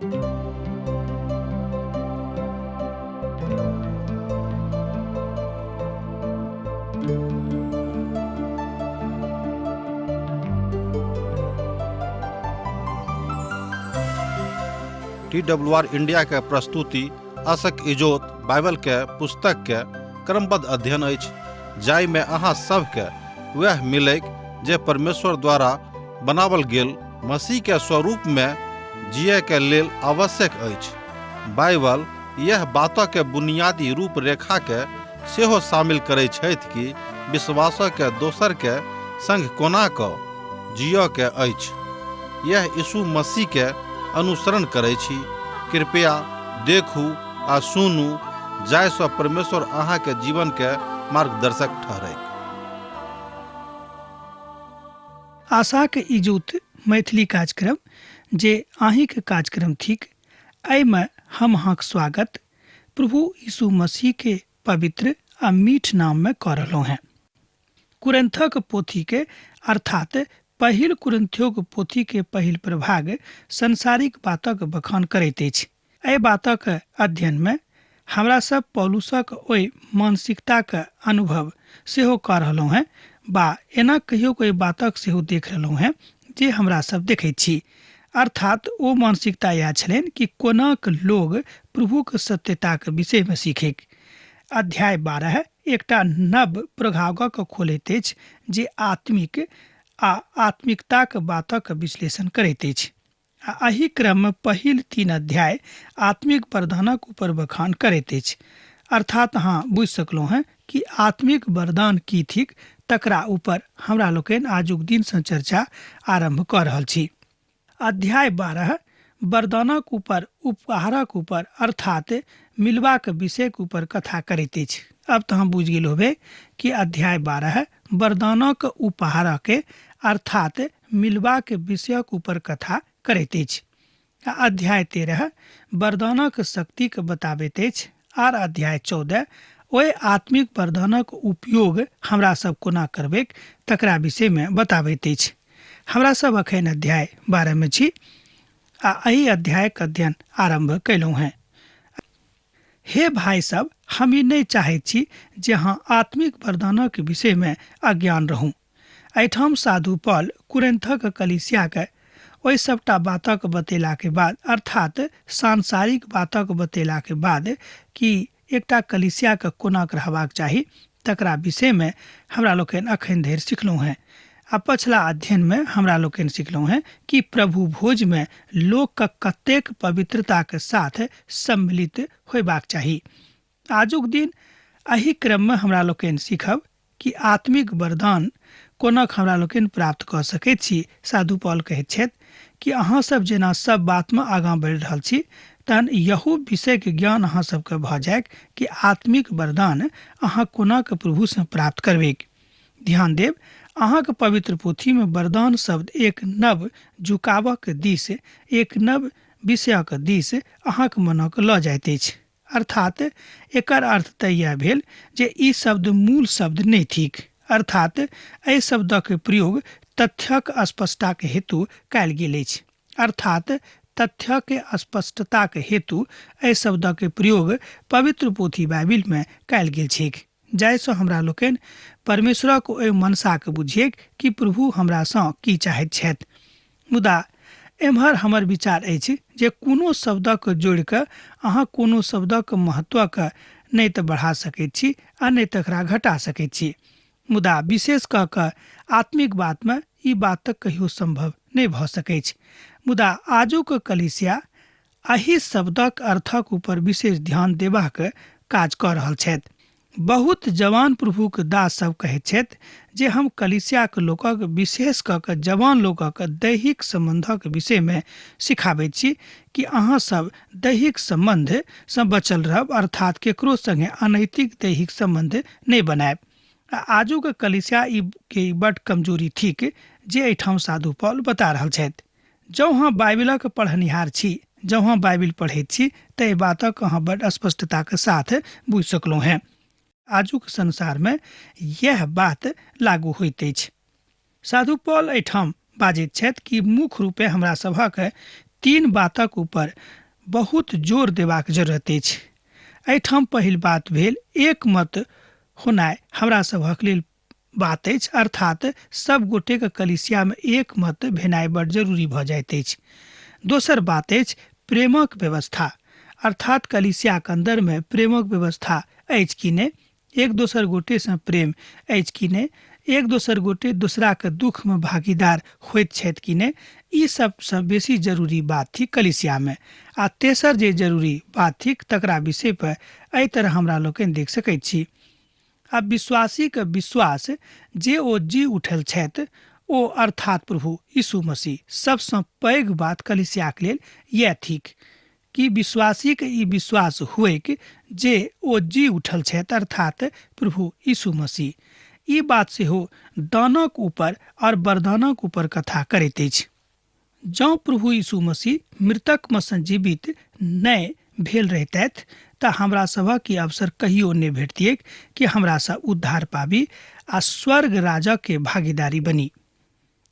TWR India के प्रस्तुति आशक इजोत बाइबल के पुस्तक के क्रमबद्ध अध्ययन अछि, जाहि में अहाँ सबके वह मिलैक जे परमेश्वर द्वारा बनावल गेल मसीह के स्वरूप में जिये के लेल आवश्यक अछि। बाइबल यह बातों के बुनियादी रूपरेखा के सेहो शामिल करै छथि कि विश्वास के दोसर के संग कोना कऽ जियो के अछि। यह यीशु मसीह के अनुसरण करै छी। कृपया देखू आ सुनू, जाहिसँ परमेश्वर अहाँ के जीवन के मार्गदर्शक ठहरै। आशा के इजोत मैथिली कार्यक्रम जे अहीं के कार्यक्रम थिक, एहिमे हम अहाँक स्वागत प्रभु यीशु मसीह के पवित्र आ मीठ नाम में कऽ रहलहुँ हैं। कुरिन्थक पोथी के अर्थात पहिल कुरिन्थियोक पोथी के पहिल प्रभाग संसारिक बातक बखान करैत अछि। एहि बातक अध्ययन में हमरा सब पौलुसक ओहि मानसिकताक अनुभव सेहो कऽ रहलहुँ हैं, बा एना कहियो कोई बातक सेहो देख रहलहुँ हैं जे हमरा सब देखैत छी। अर्थात ओ मानसिकता यह छलनि कि कोनाक लोग प्रभुक सत्यताक विषय में सीखैक। अध्याय 12 एकटा नव प्रभागक खोलैत अछि जे आत्मिक आ आत्मिकताक बातक विश्लेषण करैत अछि। एहि क्रम में पहिल 3 अध्याय आत्मिक वरदानक ऊपर बखान करैत अछि। अर्थात अहाँ बुझि सकलहुँ हैं कि आत्मिक वरदान की थिक, तकरा ऊपर हमरा लोकनि आजुक दिन से चर्चा आरंभ कऽ रहल छी। अध्याय 12 वरदानक ऊपर, उपहारक ऊपर अर्थात मिलबाक विषयक ऊपर कथा करैत अछि। अब तो हम बुझ गेल होबे कि अध्याय 12 वरदानक उपहारक अर्थात मिलबाक विषयक ऊपर कथा करैत अछि। अध्याय 13 वरदानक शक्तिक बताबैत अछि आर अध्याय 14 ओहि आत्मिक वरदानक उपयोग हमरा सब कोना करबैक तकरा विषय में बताबैत अछि। हमरा सब अखन अध्याय 12 में छी आ एहि अध्यायक अध्ययन आरंभ कैलहुँ हैं। हे भाई सब, हम ई नहीं चाहैत छी जे अहाँ आत्मिक वरदानक विषय में अज्ञान रहूं। एहिठाम साधु पौल कुरिन्थक कलीसिया के ओहि सबटा बातक बतेला के बाद, अर्थात सांसारिक बातक बतेला के बाद कि एकटा कलीसिया के कोना रहबाक चाही, तकरा विषय में हमरा लोकनि अखन धरि सिखलहुँ हैं। आ पछला अध्ययन में हमरा लोकनि सिखलहुँ हैं कि प्रभु भोज में लोक के कतेक पवित्रता के साथ सम्मिलित होयबाक चाही। आजुक दिन एहि क्रम में हमरा लोकनि सीखब कि आत्मिक वरदान कोना हमरा लोकनि प्राप्त कऽ सकैत छी। साधु पौल कहैत छथि कि अहाँ सब जेना सब बात में आगाँ बढ़ि रहल छी, तहन यहू विषय के ज्ञान अहाँ सबके भऽ जायक कि आत्मिक वरदान अहाँ कोना के प्रभु से प्राप्त करबेक। ध्यान देव, अहाँ के पवित्र पोथी में वरदान शब्द एक नव झुकावक दिस, एक नव विषयक दिस अहाँ के मनक लऽ जाइत अछि। अर्थात एकर अर्थ तऽ यह भेल जे ई शब्द मूल शब्द नहीं थिक। अर्थात एहि शब्दक प्रयोग तथ्यक स्पष्टता के हेतु कयल गेल अछि। अर्थात तथ्य के स्पष्टता के हेतु एहि शब्दक प्रयोग पवित्र पोथी बाइबिल में कयल गेल छैक, जाहिसँ हमरा लोकनि परमेश्वरक ओहि मनसा के बुझियक कि प्रभु हमरा सँ की चाहैत छथि। मुदा एम्हर हमर विचार अछि जे कोनो शब्दक जोड़ि कऽ अहाँ कोनो शब्दक महत्वक नहीं तऽ बढ़ा सकैत छी आ नहीं तकरा घटा सकैत छी। मुदा विशेष कऽ कऽ आत्मिक बात में ई बात तक कहियो संभव नहीं भऽ सकैछ। मुदा आजुक कलीसिया एहि शब्दक अर्थक ऊपर विशेष ध्यान देबाक काज कऽ रहल छथि। बहुत जवान प्रभुक दास सब कहैत छथि जे हम कलीसिया के लोकक, विशेष कऽ कऽ जवान लोकक दैहिक संबंधक विषय में सिखाबैत छी कि अहाँ सब दैहिक संबंध से बचल रहब, अर्थात केकरो संगे अनैतिक दैहिक संबंध नहीं बनायब। आजुक कलीसिया ई के बड़ कमजोरी थिक जे एहिठाम साधु पौल बता रहल छथि। जँ अहाँ बाइबिलक पढ़निहार छी, जँ अहाँ बाइबिल पढ़ैत छी तऽ एहि बातक अहाँ बड़ स्पष्टता के साथ बुझि सकलहुँ हैं। आजुक संसार में यह बात लागू होइत अछि। साधु पौल एहिठाम बाजैत छथि कि मुख्य रूपे हमरा सभक तीन बातक ऊपर बहुत जोर देबाक जरूरत अछि। एहिठाम पहिल बात भेल एक मत होनाइ हमरा सभक लेल बात अछि, अर्थात सब गोटे के कलीसिया में एक मत भेनाइ बड़ जरूरी भऽ जाइत अछि। दोसर बात अछि प्रेमक व्यवस्था, अर्थात कलीसिया के अंदर में प्रेमक व्यवस्था अछि कि नहि, एक दोसर गोटे से प्रेम अछि कि नहि, एक दोसर गोटे दूसरा के दुख में भागीदार होइत छथि कि नहि, ई सबसे बेसी जरूरी बात थी कलीसिया में। आ तेसर जे जरूरी बात थी तकरा विषय पर एहि तरह हमरा लोकनि देख सकैत छी। अब विश्वासी के विश्वास जे ओ जी उठल छथि ओ अर्थात प्रभु यीशु मसीह सबसे पैघ बात कलीसिया के लेल यह थिक कि विश्वासी के ई विश्वास हुए जे ओ जी उठल छथि अर्थात प्रभु यीशु मसीह। ई बात से हो दानक ऊपर और वरदानक ऊपर कथा करैत अछि। जँ प्रभु यीशु मसीह मृतक में संजीवित नहि भेल रहितथि तऽ हमरा सभक ई अवसर कहियो नहि भेटतियै कि हमरा सब उद्धार पाबी आ स्वर्ग राजा के भागीदारी बनी।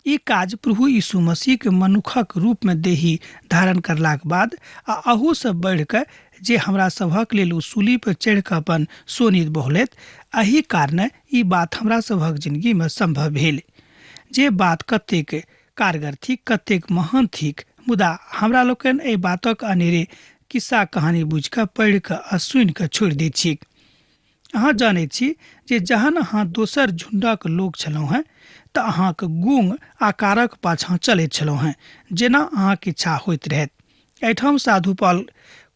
ई काज प्रभु यीशु मसीह के मनुखक रूप में देही धारण करलाक बाद आ अहू से बढ़ के जे हमरा सभक लेल सूली पर चढ़ के अपन सोनित बहलैत, एही कारणे ई बात हमरा सभक जिंदगी में संभव भेल। जे बात कतेक कारगर थी, कतेक महान थीक, मुदा हमरा लोकनि एहि बातक अनेरे किस्सा कहानी बुझ के पढ़ के आ सुनि के छोड़ि दैत छी। अहाँ जानैत छी जे जहन अहाँ दोसर झुंडक लोक छलहुँ हैं तऽ अहाँके गूंग आकारक पाछाँ चलैत छलहुँ हैं जेना अहाँके इच्छा होइत रहैत। एहिठाम साधु पॉल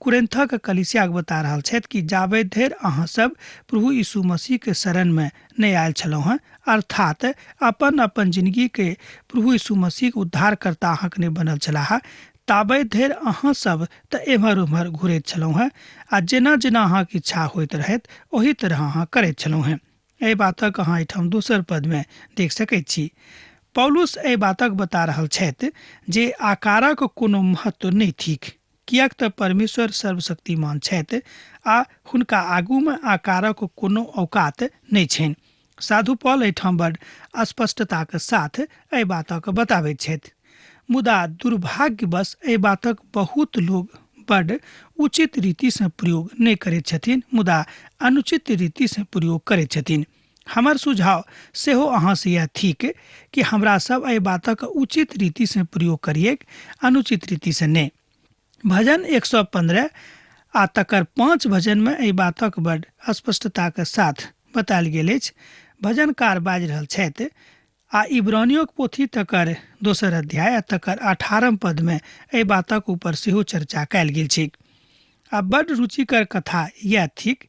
कुरिन्थक कलीसिया के बता रहल छथि कि जाबे धरि अहाँ सब प्रभु यीशु मसीह के शरण में नहीं आयल छलहुँ हैं, अर्थात अपन अपन जिंदगी के प्रभु यीशु मसीह के उद्धारकर्ता अहाँके नहीं बनल छलाह, ताबे धरि अहाँ सब तऽ एम्हर उम्हर घुरैत छलहुँ हैं आ जेना जेना अहाँके इच्छा होइत रहैत ओही तरह अहाँ करैत छलहुँ हैं। एहि बातक अहाँ एहिठाम दोसर पद में देख सकैत छी। पौलुस एहि बातक बता रहल छथि जे आकारक कोनो महत्व नहीं थिक, कियाक तऽ परमेश्वर सर्वशक्तिमान छथि आ हुनका आगू में आकारक कोनो औकात नहीं छनि। साधु पॉल एहिठाम बड़ स्पष्टता के साथ एहि बातक बताबैत छथि, मुदा दुर्भाग्यवश एहि बातक बहुत लोग बड़ उचित रीति से प्रयोग नहीं करैत छथिन, मुदा अनुचित रीति से प्रयोग करैत छथिन। हमर सुझाव सेहो अहाँ से यह थिक कि हमरा सब एहि बातक उचित रीति से प्रयोग करिए, अनुचित रीति से नहीं। भजन 115 आ तकर 5 भजन में एहि बातक बड़ स्पष्टता के साथ बतायल गेल अछि। भजनकार बाजि रहल छथि आ इब्रानियों पोथी तकर 2 अध्याय तकर 18 पद में एहि बातक ऊपर सेहो चर्चा कयल गेल छै। आ बड़ रुचिकर कथा यह थिक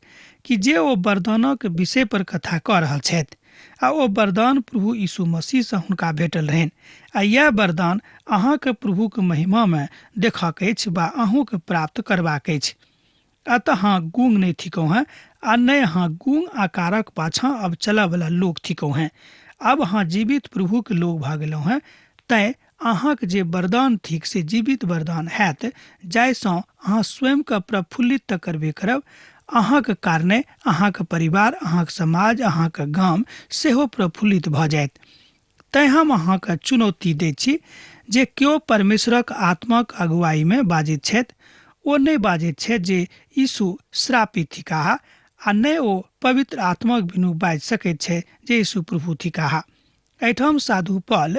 कि जे ओ वरदानक विषय पर कथा कऽ रहल छथि आ ओ वरदान प्रभु यीशु मसीह से हुनका भेटल रहनि आ यह वरदान अहाँके प्रभु के महिमा में देखक अछि बा अहूँ के प्राप्त करबाक अछि। अतः अहाँ गूंग नहीं थिकौ हैं आ नहीं अहाँ गूंग आकारक पाछा अब चला वाला लोग थिकौ हैं। अब अहाँ जीवित प्रभु के लोग भऽ गेलौ हैं, तैं अहाँक जे वरदान थिक से जीवित वरदान हैत जाहिसँ अहाँ स्वयं के प्रफुल्लित तऽ करबे करब, अहाँके कारणे अहाँके परिवार, अहाँके समाज, अहाँके गाम सेहो प्रफुल्लित भऽ जायत। तैं हम अहाँके चुनौती दै छी जे केओ परमेश्वरक आत्माक अगुवाई में बाजैत छथि ओ नहीं बाजैत छथि जे यीशु श्रापित थिकाह आ नहीं ओ पवित्र आत्माक बिनु बाजि सकैत छै जे यीशु प्रभु थिकाह। एहिठाम साधु पॉल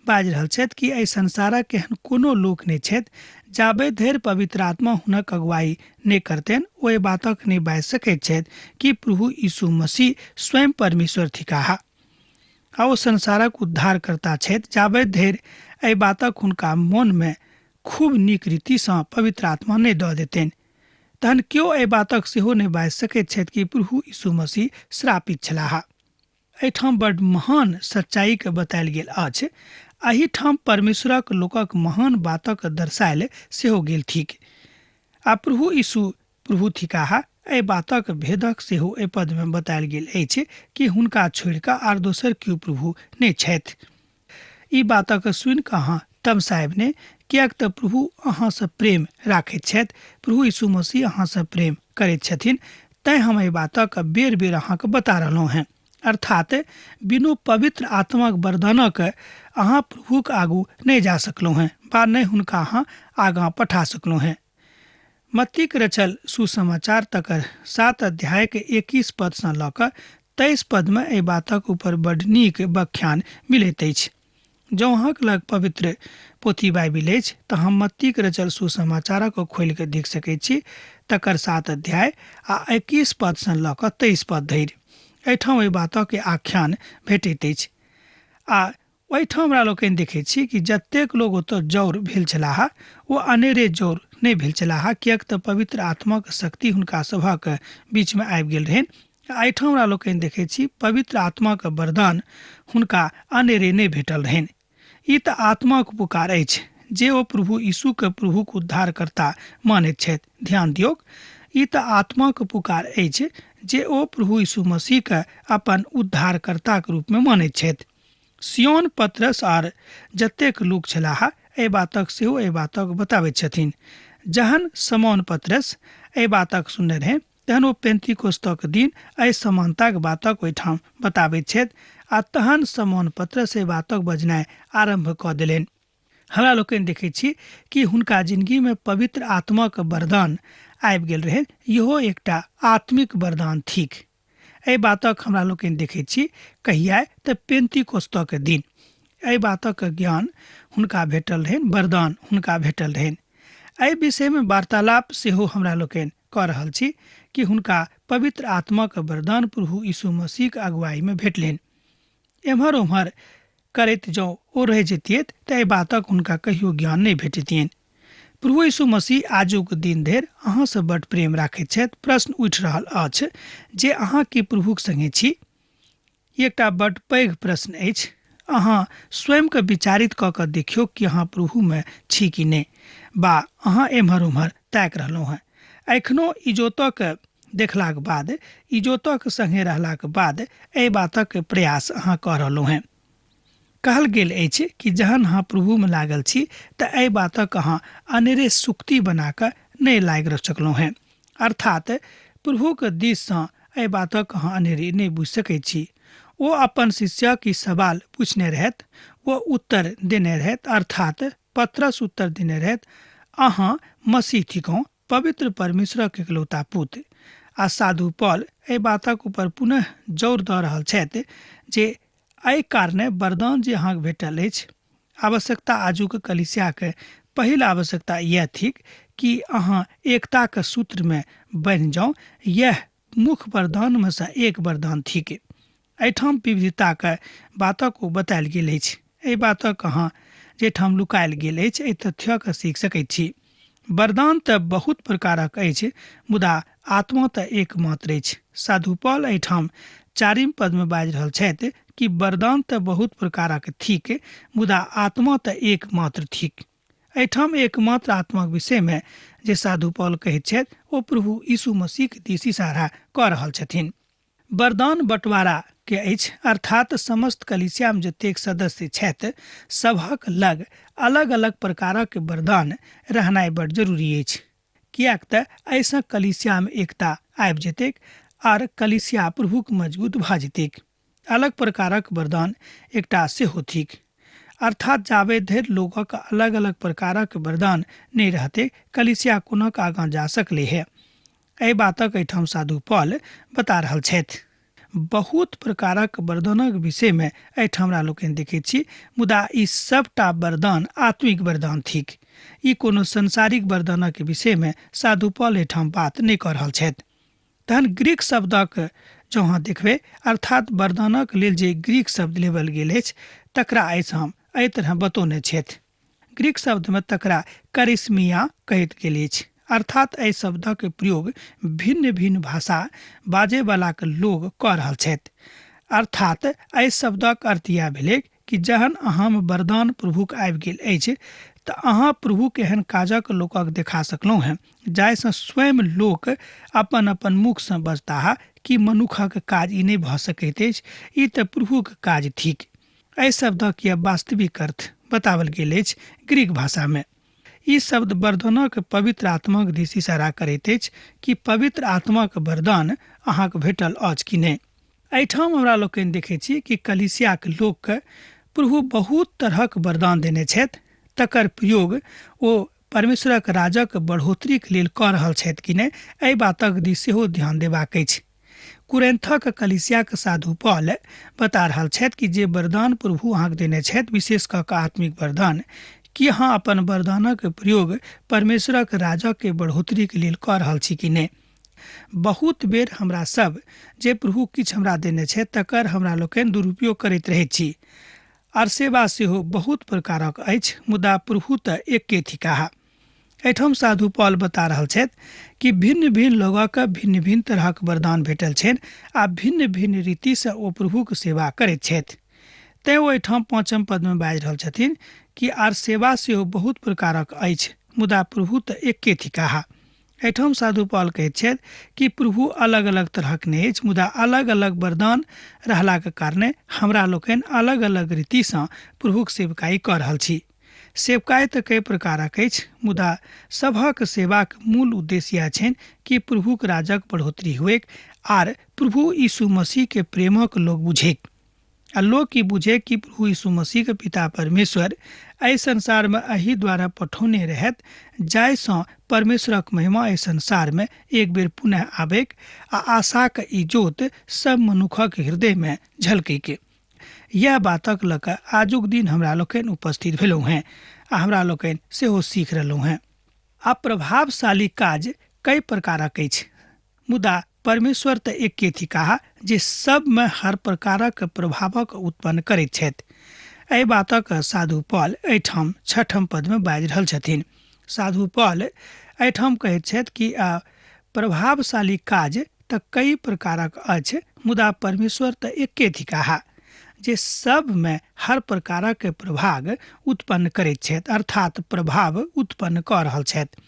बाजि रहल छथि कि एहि संसारक एहन कोनो लोक नहीं छथि जाबे धरि पवित्र आत्मा हुनक अगुवाई नहीं करतनि ओ एहि बातक नहीं बाजि सकैत छथि कि प्रभु यीशु मसीह स्वयं परमेश्वर थिकाह आ ओ संसारक उद्धारकर्ता छथि जाबे धरि एहि बातक हुनका मन में खूब नीक रीति से पवित्र आत्मा नहीं दऽ देतनि, तहन केओ एहि बातक सेहो नहीं बाजि सकैत छथि कि प्रभु यीशु मसीह श्रापित छलाह। एहिठाम बड़ महान सच्चाई के बतायल गेल अछि। एहिठाम परमेश्वरक लोकक महान बातक दर्शायल सेहो गेल थिक आ प्रभु यीशु प्रभु थिकाह। एहि बातक भेदक सेहो एहि पद में बतायल गेल अछि कि हुनका छोड़ि कऽ आर दोसर केओ प्रभु नहीं छथि। ई बातक सुनि कऽ अहाँ तमसायब नहि, कियाक तऽ प्रभु अहाँ से प्रेम राखैत छथि, प्रभु यीशु मसीह अहाँ से प्रेम करैत छथिन। तैं हम एहि बातक बेर बेर अहाँके बता रहलहुँ हैं, अर्थात बिनु पवित्र आत्माक वरदानक अहाँ प्रभुक आगू नहीं जा सकलहुँ हैं बा नहीं हुनका अहाँ आगाँ पठा सकलहुँ हैं। मत्तीक रचल सुसमाचार तकर 7 अध्याय के 21 पद सँ लऽ कऽ 23 पद में एहि बातक ऊपर बड्ड नीक व्याख्यान मिलैत अछि। जँ अहाँक लग पवित्र पोथी बाइबिल अछि तऽ हम मत्तीक रचल सुसमाचारक खोलि कऽ देख सकैत छी, तकर 7 अध्याय आ 21 पद सँ लऽ कऽ 23 पद धरि। एहिठाम ओहि बातक आख्यान भेटैत अछि आ ओहिठाम हमरा लोकनि देखैत छी कि जतेक लोग ओतऽ जौर भेल छलाह ओ अनेरे जौर नहि भेल छलाह, किएक तऽ पवित्र आत्माक शक्ति हुनका सभक बीचमे आबि गेल रहनि। एहिठाम हमरा लोकनि देखैत छी पवित्र आत्माक वरदान हुनका अनेरे नहि भेटल रहनि। ई तऽ आत्माक पुकार अछि जे ओ प्रभु यीशुके प्रभुक उद्धारकर्ता मानैत छथि। ध्यान दियौक, ई तऽ आत्माक पुकार अछि जे ओ प्रभु यीशु मसीहके अपन उद्धारकर्ताक रूपमे मानैत छथि। सियोन, पतरस आर जतेक लोक छलाह एहि बातक सेहो एहि बातक बताबैत छथिन। जहन समौन पतरस एहि बातक सुनने रहै तहन ओ पेंतीकोस्तक दिन एहि समानताक बातक ओहिठाम बताबैत छथि आ तहन समौन पतरस एहि बातक बजनाइ आरम्भ कऽ देलनि। हमरा लोकनि देखैत छी कि हुनका जिन्दगीमे पवित्र आत्माक वरदान आबि गेल रहै। इहो एकटा आत्मिक वरदान थिक। एहि बातक हमरा लोकनि देखैत छी कहिया तऽ पेंतीकोस्तक दिन एहि बातक ज्ञान हुनका भेटल रहनि, वरदान हुनका भेटल रहनि। एहि विषयमे वार्तालाप सेहो हमरा लोकनि कऽ रहल छी कि हुनका पवित्र आत्माक वरदान प्रभु यीशु मसीहक अगुवाईमे भेटलनि। एम्हर ओम्हर करैत जँ ओ रहि जैतियै तऽ एहि बातक हुनका कहियो ज्ञान नहि भेटतियनि। प्रभु यीशु मसीह आजुक दिन धरि अहाँसँ बड्ड प्रेम राखैत छथि। प्रश्न उठि रहल अछि जे अहाँ की प्रभुक संगे छी? ई एकटा बड्ड पैघ प्रश्न अछि। अहाँ स्वयंके विचारित कऽ कऽ देखियौ कि अहाँ प्रभुमे छी कि नहि, वा अहाँ एम्हर ओम्हर ताकि रहलहुँ हेँ। एखनो इजोतक देखलाक बाद, इजोतक संगे रहलाक बाद एहि बातक प्रयास अहाँ कऽ रहलहुँ हेँ। कहल गेल अछि कि जहन अहाँ प्रभुमे लागल छी तऽ एहि बातक अहाँ अनेरे सुक्ति बना कऽ नहि लागि रह सकलहुँ हेँ। अर्थात प्रभुके दिससँ एहि बातक अहाँ अनेरे नहि बुझि सकैत छी। ओ अपन शिष्यक ई सवाल पूछने रहथि, ओ उत्तर देने रहथि, अर्थात पतरस उत्तर देने रहथि, अहाँ मसीह थिकहुँ, पवित्र परमेश्वरक इकलौता पुत्र। आ साधु पौल एहि बातक ऊपर पुनः जोर दऽ रहल छथि जे एहि कारणे वरदान जे अहाँके भेटल अछि, आवश्यकता आजुक कलीसियाके पहिल आवश्यकता यह थिक कि अहाँ एकताके सूत्रमे बनि जाउ। यह मुख्य वरदानमे सँ एक वरदान थिक। एहिठाम विविधताके बातक ओ बतायल गेल अछि। एहि बातक अहाँ जेठाम लुकायल गेल अछि एहि तथ्यके सीख सकैत छी। वरदान तऽ बहुत प्रकारक अछि, मुदा आत्मा तऽ एकमात्र अछि। साधु पौल एहिठाम 4 पदमे बाजि रहल छथि कि वरदान तऽ बहुत प्रकारक थिक, मुदा आत्मा तऽ एकमात्र थिक। एहिठाम एकमात्र आत्माक विषयमे जे साधु पौल कहैत छथि ओ प्रभु यीशु मसीहके दिस इशारा कऽ रहल छथिन। वरदान बँटवारा के अछि, अर्थात समस्त कलीसियामे जतेक सदस्य छथि सभक लग अलग अलग प्रकारक वरदान रहनाइ बड्ड जरूरी अछि। किएक तऽ एहिसँ कलीसियामे एकता आबि जेतैक आर कलीसिया प्रभुक मजबूत भऽ जेतैक। अलग प्रकारक वरदान एकटा सेहो थिक, अर्थात जाबे धरि लोगक अलग अलग प्रकारक वरदान नहि रहतै कलीसिया कोना आगाँ जा सकलै है। एहि बातक एहिठाम साधु पौल बता रहल छथि। बहुत प्रकारक वरदानक विषयमे एहिठाम हमरा लोकनि देखैत छी, मुदा ई सबटा वरदान आत्मिक वरदान थिक। ई कोनो संसारिक वरदानक विषयमे साधु पौल एहिठाम बात नहि कऽ रहल छथि। तहन ग्रीक शब्दक जँ अहाँ देखबै, अर्थात वरदानक लेल जे ग्रीक शब्द लेबल गेल अछि तकरा एहिठाम एहि तरह बतौने छथि। ग्रीक शब्दमे तकरा करिस्मिया कहैत गेल अछि, अर्थात एहि शब्दक प्रयोग भिन्न भिन्न भाषा बाजैवलाक लोग कऽ रहल छथि। अर्थात एहि शब्दक अर्थ इएह भेलै कि जहन अहाँमे वरदान प्रभुक आबि गेल अछि तऽ अहाँ प्रभुक एहन काजक लोकक देखा सकलहुँ हेँ जाहिसँ स्वयं लोक अपन अपन मुखसँ बजताह कि मनुखक काज ई नहि भऽ सकैत अछि, ई तऽ प्रभुक काज थिक। एहि शब्दक यह वास्तविक अर्थ बताओल गेल अछि ग्रीक भाषामे। ई शब्द वरदानक पवित्र आत्माक दिस इशारा करैत अछि कि पवित्र आत्माक वरदान अहाँके भेटल अछि कि नहि। एहिठाम हमरा लोकनि देखैत छी कि कलीसियाक लोकके प्रभु बहुत तरहक वरदान देने छथि, तकर प्रयोग ओ परमेश्वरक राजक बढ़ोतरीक लेल कऽ रहल छथि कि नहि, एहि बातक दिस सेहो ध्यान देबाक अछि। कुरिन्थक कलीसियाक साधु पौल बता रहल छथि कि जे वरदान प्रभु अहाँके देने छथि, विशेष कऽ कऽ आत्मिक वरदान, कि अहाँ अपन वरदानक प्रयोग परमेश्वरक राजक के बढ़ोतरीके लेल कऽ रहल छी कि नहि। बहुत बेर हमरा सब जे प्रभु किछु हमरा देने छै तकर हमरा लोकनि दुरुपयोग करैत रहैत छी। आर सेवा सेहो बहुत प्रकारक अछि, मुदा प्रभु तऽ एके थिकाह। एहिठाम साधु पौल बता रहल छथि कि भिन्न भिन्न लोगक भिन्न भिन्न तरहक वरदान भेटल छनि आ भिन्न भिन्न रीतिसँ ओ प्रभुक सेवा करैत छथि। तैँ ओ एहिठाम 5म पदमे बाजि रहल छथिन कि आर सेवा सेहो बहुत प्रकारक अछि, मुदा प्रभु तऽ एके थिकाह। एहिठाम साधु पौल कहैत छथि कि प्रभु अलग अलग तरहक नहि अछि, मुदा अलग अलग वरदान रहलाक कारणे हमरा लोकनि अलग अलग रीतिसँ प्रभुक सेवकाई कऽ रहल छी। सेवकाई तऽ कई प्रकारक अछि, मुदा सभक सेवाक मूल उद्देश्य यह छनि कि प्रभुक राजक बढ़ोतरी हुएक आर प्रभु यीशु मसीह के प्रेमक लोग बुझेक। आ लोग की बुझे कि प्रभु यीशु मसीह के पिता परमेश्वर एहि संसार में एहि द्वारा पठौने रहत, जाहिसँ परमेश्वरक महिमा एहि संसार में एक बेर पुनः आबेक आ आशाक ई जोत सब मनुखक हृदय में झलकैके। यह बातक लऽ कऽ आजुक दिन हमरा लोकनि उपस्थित भेलहुँ हैं आ हमरा लोकनि सेहो सीख रहलहुँ हैं। आ प्रभावशाली काज कई प्रकारक अछि, मुदा परमेश्वर तऽ एके थिकाह जे सब में हर प्रकारक प्रभावक उत्पन्न करैत छथि। एहि बातक साधु पौल एहिठाम 6म पद में बाजि रहल छथिन। साधु पौल एहिठाम कहैत छथि कि प्रभावशाली काज तऽ कई प्रकारक अछि, मुदा परमेश्वर तऽ एके थिकाह जे सब में हर प्रकारक प्रभाव उत्पन्न करैत छथि, अर्थात प्रभाव उत्पन्न कऽ रहल छथि।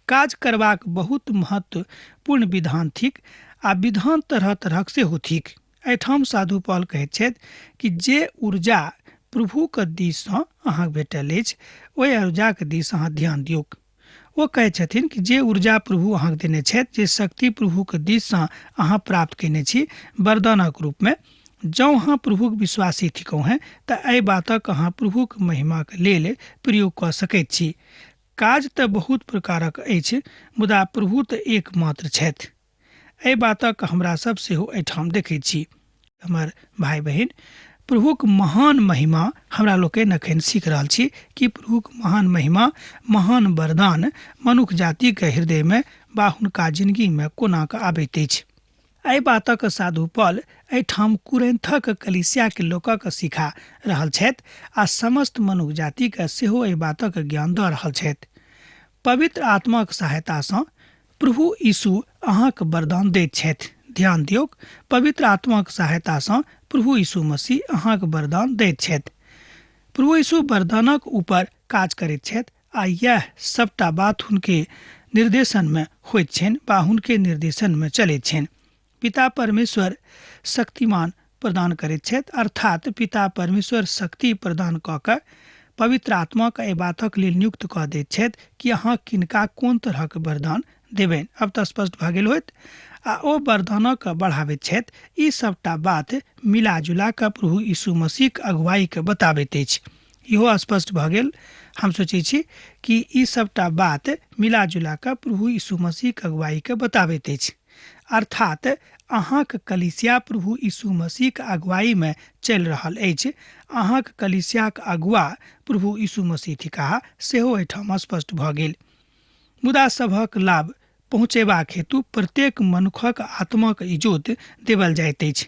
काज करबाक बहुत महत्वपूर्ण विधान थिक आ विधान तरह तरहक सेहो थिक। एहिठाम साधु पौल कहैत छथि कि जे ऊर्जा प्रभुक दिससँ अहाँक भेटल अछि, ओहि ऊर्जाक दिस अहाँ ध्यान दियौक। ओ कहैत छथिन कि जे ऊर्जा प्रभु अहाँक देने छथि, जे शक्ति प्रभुक दिससँ अहाँ प्राप्त केने छी वरदानक रूपमे, जँ अहाँ प्रभुक विश्वासी थिकहुँ हैं तऽ एहि बातक अहाँ प्रभुक महिमाक लेल प्रयोग कऽ सकैत छी। काज तऽ बहुत प्रकारक अछि, मुदा प्रभु तऽ एकमात्र छथि। एहि बातक हमरा सब सेहो एहिठाम देखैत छी। हमर भाई बहिन, प्रभुक महान महिमा हमरा लोकनि एखन सीख रहल छी कि प्रभुक महान महिमा, महान वरदान मनुष्य जातिके हृदय में वा हुनका जिंदगी में कोना कऽ आबैत अछि। एहि बातक साधु पौल एहिठाम कुरिन्थक कलीसियाके लोकक सिखा रहल छथि आ समस्त मनुष्य जातिके सेहो एहि बातक ज्ञान दऽ रहल छथि। पवित्र आत्माक सहायतासँ प्रभु यीशु अहाँक वरदान दैत छथि। ध्यान दियौक, पवित्र आत्माक सहायतासँ प्रभु यीशु मसीह अहाँक वरदान दैत छथि। प्रभु यीशु वरदानक ऊपर काज करैत छथि आ यह सबटा बात हुनके निर्देशन में होइत छनि वा हुनके निर्देशन में चलैत छनि। पिता परमेश्वर शक्तिमान प्रदान करैत छथि, अर्थात पिता परमेश्वर शक्ति प्रदान कऽ कऽ पवित्र आत्माक एहि बातक लेल नियुक्त कऽ दैत छथि कि अहाँ किनका कोन तरहक वरदान देबनि। अब तऽ स्पष्ट भऽ गेल होइत। आ ओ वरदानक बढ़ाबैत छथि। ई सबटा बात मिलाजुला कऽ प्रभु यीशु मसीहक अगुवाईके बताबैत अछि। इहो स्पष्ट भऽ गेल। हम सोचै छी कि ई सबटा बात मिलाजुला कऽ प्रभु यीशु मसीहक अगुवाईके बताबैत अछि, अर्थात अहाँक कलीसिया प्रभु यीशु मसीहक अगुवाई में चलि रहल अछि। अहाँक कलीसियाक अगुआ प्रभु यीशु मसीह थिकाह सेहो एहिठाम स्पष्ट भऽ गेल। मुदा सभक लाभ पहुँचेबाक हेतु प्रत्येक मनुखक आत्माक इजोत देवल जाइत अछि।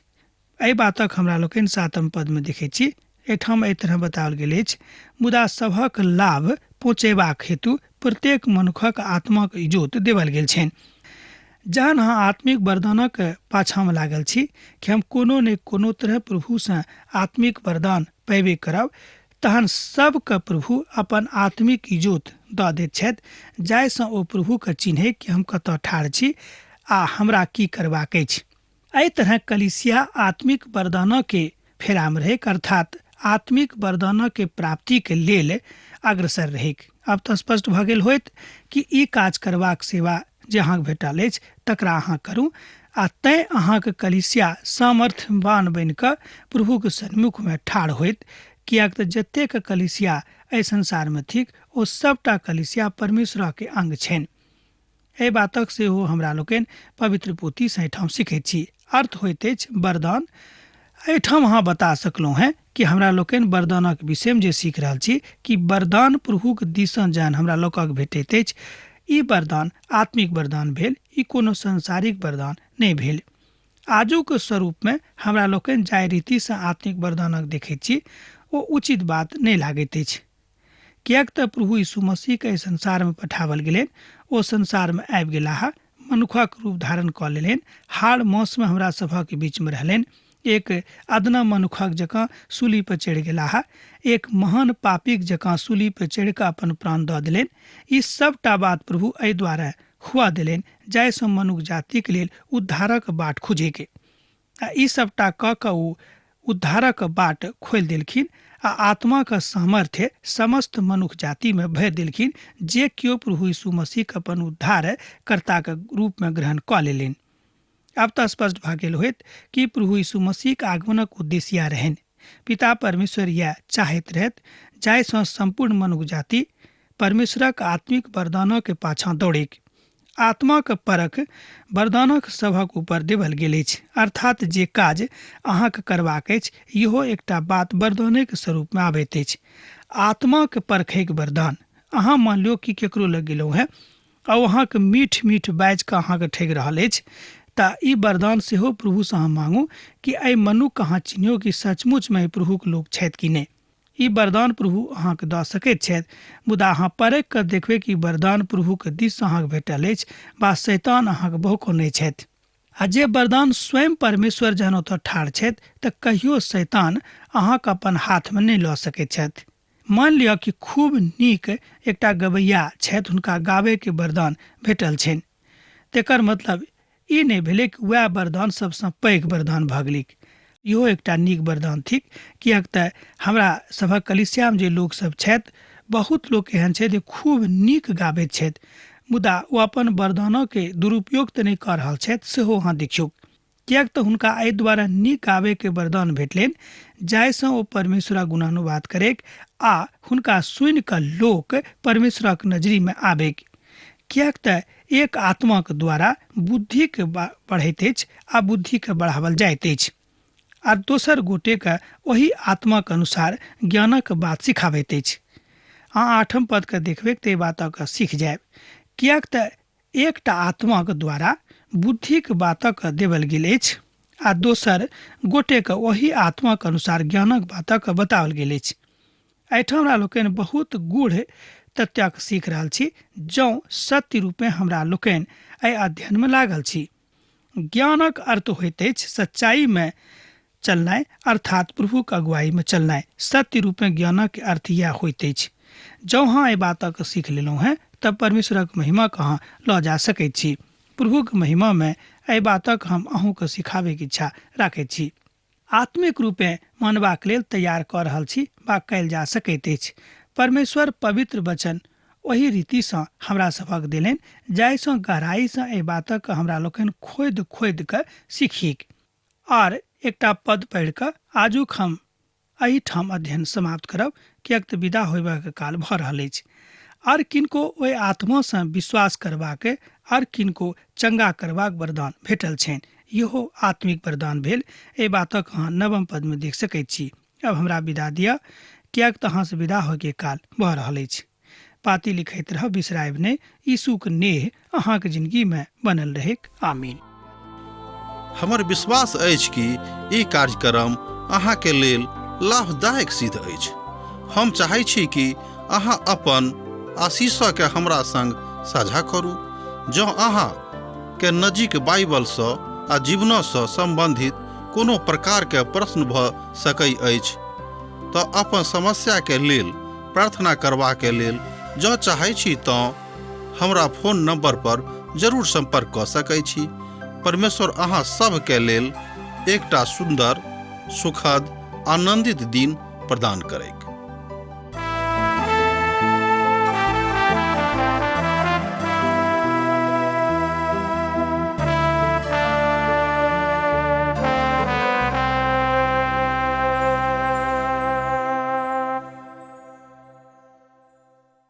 एहि बातक हमरा लोकनि 7म पद में देखैत छी। एहिठाम एहि तरह बताओल गेल अछि, मुदा सभक लाभ पहुँचेबाक हेतु प्रत्येक मनुखक आत्माक इजोत देवल गेल छनि। जहन अहाँ आत्मिक वरदानक पाछाँ में लागल छी कि हम कोनो ने कोनो तरह प्रभुसँ आत्मिक वरदान पैबे करब, तहन सबके प्रभु अपन आत्मिक इजोत दऽ दैत छथि, जाहिसँ ओ प्रभुके चिन्है कि हम कतऽ ठाढ़ छी आ हमरा की करबाक अछि। एहि तरह कलीसिया आत्मिक वरदानके फेरामे रहैक, अर्थात आत्मिक वरदानके प्राप्तिके लेल अग्रसर रहैक। अब तऽ स्पष्ट भऽ गेल होइत कि ई काज करबाक सेवा जे अहाँके भेटल अछि तकरा अहाँ करू, आ तैँ अहाँके कलीसिया सामर्थ्यवान बनि कऽ प्रभुके सन्मुख में ठाढ़ होइत। किएक तऽ जतेक कलीसिया एहि संसार में थिक ओ सबटा कलीसिया परमेश्वर के अंग छनि। एहि बातक सेहो हमरा लोकनि पवित्र पोथी से एहिठाम सीखैत छी। अर्थ होइत अछि वरदान। एहिठाम अहाँ बता सकलहुँ हैं कि हमरा लोकनि वरदानक विषय में जे सीख रहल छी कि वरदान प्रभुक दिसन जहन हमरा लोकक भेटैत अछि, ई वरदान आत्मिक वरदान भेल, ई कोनो सांसारिक वरदान नहि भेल। आजुक स्वरूप में हमरा लोकनि जाहि रीति से आत्मिक वरदानक देखैत छी ओ उचित बात नहि लागैत अछि। किएक तऽ प्रभु यीशु मसीह के संसार में पठावल गेलनि, ओ संसार में आबि गेलाह, मनुखक रूप धारण कऽ लेलनि, हाड़ मास में हमरा सभक बीच में रहलनि, एक अदना मनुखक जकाँ सूली पर चढ़ि गेलाह, एक महान पापीक जकाँ सूली पर चढ़ि कऽ अपन प्राण दऽ देलनि। ई सबटा बात प्रभु एहि द्वारा हुआ देलनि जाहिसँ मनुष्य जातिक लेल उद्धारक बाट खुजैके। आ ई सबटा कऽ कऽ ओ उद्धारक बाट खोलि देलखिन आ आत्माक सामर्थ्य समस्त मनुष्य जाति में भरि देलखिन, जे केओ प्रभु यीशु मसीह अपन उद्धार कर्ताक रूप में ग्रहण कऽ लेलनि। अब तऽ स्पष्ट भऽ गेल होइत कि प्रभु यीशु मसीह के आगमनक उद्देश्य इएह रहनि। पिता परमेश्वर इएह चाहैत रहथि जाहिसँ संपूर्ण मनुष्य जाति परमेश्वरक आत्मिक वरदानक पाछाँ दौड़ैक। आत्माक परख वरदानक सभक ऊपर देवल गेल अछि, अर्थात जे काज अहाँके करबाक अछि इहो एकटा बात वरदानक स्वरूप में आबैत अछि। आत्माक परखैक वरदान। अहाँ मान लियौ कि केकरो लग गेलहुँ हैं आ अहाँके मीठ मीठ बाजि कऽ अहाँके ठगि रहल अछि, तऽ ई वरदान सेहो प्रभुसँ अहाँ मांगू कि एहि मनुष्यके अहाँ चिन्हियौ कि सचमुच में प्रभुक लोक छथि कि नहि। ई वरदान प्रभु अहाँके दऽ सकैत छथि, मुदा अहाँ परख कऽ देखबै कि वरदान प्रभुके दिससँ अहाँके भेटल अछि वा शैतान अहाँके बहुको छथि। आ जे वरदान स्वयं परमेश्वर जहन ओतऽ ठाढ़ छथि तऽ कहियो शैतान अहाँके अपन हाथमे नहि लऽ सकैत छथि। मान लिअ कि खूब नीक एकटा गबैया छथि, हुनका गाबैके वरदान भेटल छनि, तेकर मतलब ई नहि भेलै कि वएह वरदान सबसँ पैघ वरदान भऽ गेलै। इहो एकटा नीक वरदान थिक, किएक तऽ हमरा सभक कलीसियामे जे लोक सब छथि, बहुत लोक एहन छै जे खूब नीक गाबैत छथि, मुदा ओ अपन वरदानके दुरुपयोग तऽ नहि कऽ रहल छथि, सेहो अहाँ देखियौ। किएक तऽ हुनका एहि दुआरे नीक गाबैके वरदान भेटलनि जाहिसँ ओ परमेश्वरक गुणानुवाद करैक आ हुनका सुनि कऽ लोक परमेश्वरक नजरीमे आबैक। किएक तऽ एक आत्माक द्वारा बुद्धिके बढ़ैत अछि आ बुद्धिके बढ़ावल जाइत अछि, आ दोसर गोटेके ओही आत्माक अनुसार ज्ञानक बात सिखाबैत अछि। अहाँ 8म पदके देखबै तऽ ई बातक सीख जायब। किएक तऽ एकटा आत्माक द्वारा बुद्धिक बातक देवल गेल अछि आ दोसर गोटेके ओही आत्माक अनुसार ज्ञानक बातक बताओल गेल अछि। एहिठाम हमरा लोकनि बहुत गूढ़ तथ्यक सीख रहल छी, जँ सत्य रूपे हमरा लोकनि एहि अध्ययनमे लागल छी। ज्ञानक अर्थ होइत अछि सच्चाई में चलनाइ, अर्थात प्रभुक अगुवाई में चलनाइ। सत्य रूपे ज्ञानक अर्थ इएह होइत अछि। जँ अहाँ एहि बातक सीख लेलहुँ हैं तब परमेश्वरक महिमाके अहाँ लऽ जा सकैत छी। प्रभुक महिमा में एहि बातक हम अहूँके सिखाबैके इच्छा राखैत छी। आत्मिक रूपे मानबाक लेल तैयार कऽ रहल छी वा कयल जा सकैत अछि। परमेश्वर पवित्र वचन ओही रीतिसँ हमरा सभक देलनि जाहिसँ गहराइसँ एहि बातक हमरा लोकनि खोदि खोदि कऽ सीखिक। और एकटा पद पढ़ि कऽ आजुक हम एहिठाम अध्ययन समाप्त करब, किएक तऽ विदा होयबाक काल भऽ रहल अछि। और किनको ओहि आत्मासँ विश्वास करबाक और किनको चंगा करबाक वरदान भेटल छनि, इहो आत्मिक वरदान भेल। एहि बातक अहाँ 9म पदमे देख सकैत छी। अब हमरा विदा दिअ, किएक तऽ अहाँसँ विदा होयके काल भऽ रहल अछि। पाती लिखैत रहब, बिसरायब नहि। यीशुक नेह अहाँके जिंदगीमे बनल रहैक। आमीन। हमर विश्वास अछि कि ई कार्यक्रम अहाँके लेल लाभदायक सिद्ध अछि। हम चाहै छी कि अहाँ अपन आशीषके हमरा संग साझा करू। जँ अहाँके नजीक बाइबलसँ आ जीवनसँ सम्बन्धित कोनो प्रकारके प्रश्न भऽ सकैत अछि तऽ अपन समस्याके लेल प्रार्थना करबाके लेल जँ चाहै छी तऽ हमरा फोन नंबर पर जरूर संपर्क कऽ सकैत छी। परमेश्वर अहाँ सबके लेल एकटा सुंदर, सुखद, आनंदित दिन प्रदान करैक।